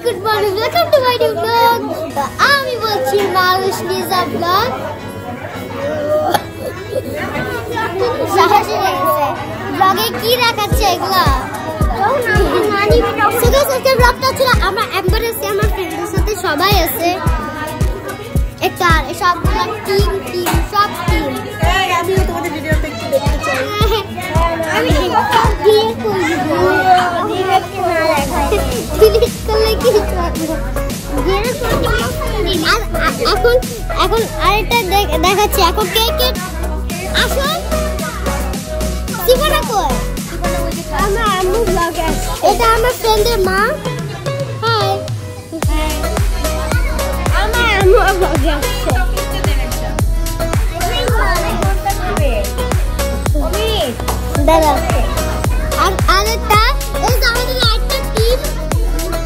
Good morning, welcome to my new blog. আমি বলছি মানুষ লিজা ব্লগ। ব্লগে কি দেখাচ্ছে এগুলা? ব্লগটা ছিল আমরা একবার এসে আমার ফ্রেন্ডের সাথে সবাই আছে একটা সবগুলো টিম সব টিম। আমিও তোমাদের ভিডিওতে একটু দেখতে চাই। আমি বিয়ে করব, এখন আরেকটা দেখাচ্ছি। এখন কে কে আসুন। জীবনা কই? আমার আম্মু ব্লগে আসছে। এটা আমার ফ্রেন্ডের মা। হাই, আমার আম্মু ব্লগে আসছে। দাদা আরেকটা এই যে আমাদের আরেকটা টিম,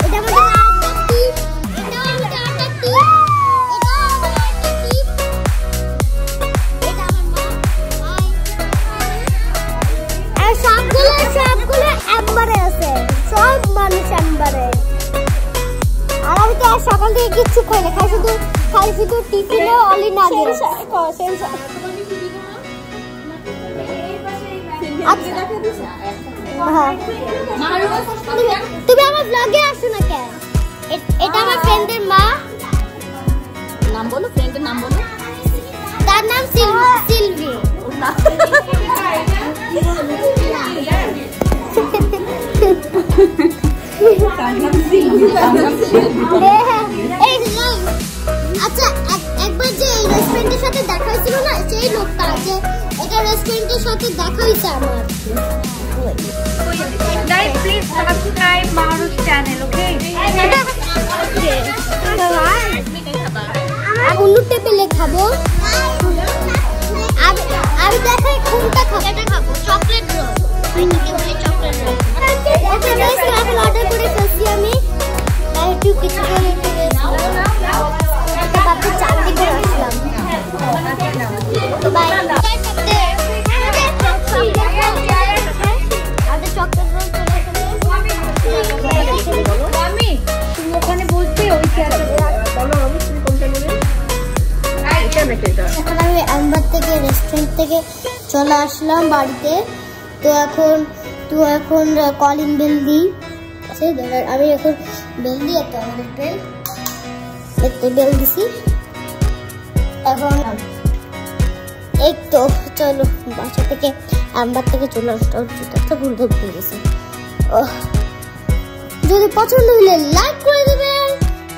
এটা আমাদের আরেকটা টিম, এটা আমাদের আরেকটা টিম, এটা আমাদের আরেকটা টিম, এটা আমার মা। আর সবগুলো একবারে আছে, সব মানুষ একবারে। আর আমি তো আর সকাল থেকে কিচ্ছু খাই না, খাই শুধু টিফিনে অলি না দিয়ে। তুমি আমার ব্লগে আসো না কেন? এটা আমার ফ্রেন্ডের মা। নাম বলো, ফ্রেন্ডের নাম বলো। তার নাম সিলভি। আচ্ছা, একবার যে এই রেস্টুরেন্টের সাথে দেখা হয়েছিল না, সেই লোকটা যে এটা রেস্টুরেন্টের সাথে দেখা হয়েছে আমার। Guys, please subscribe Maru's channel, okay? অন্য টেবিলে খাবো। আমি দেখাই কোনটা খাবো। এটা খাবো চকলেট রোল। এটাকে বলি চকলেট রোল। ওকে গাইস, এখন অর্ডার করে ফেলছি আমি। একটু কিছু করে একটা বাচ্চা চাকরি করে আসলাম। বাই। এখন আমি আমবাগ থেকে রেস্টুরেন্ট থেকে চলে আসলাম বাড়িতে। তো এখন কলিং বেল দিই। আমি এখন বেল দিই, একটা আমাদের বেল দিছি। এখন এই তো চলো বাসা থেকে আমবাগ থেকে চলে আসলাম। জুতাটা ভুল ধরে গেছে। যদি পছন্দ হলে লাইক করে দিবেন,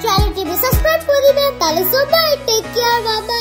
চ্যানেলটি সাবস্ক্রাইব করে দিবেন। তাহলে সবাই টেক কেয়ার, বাই বাই।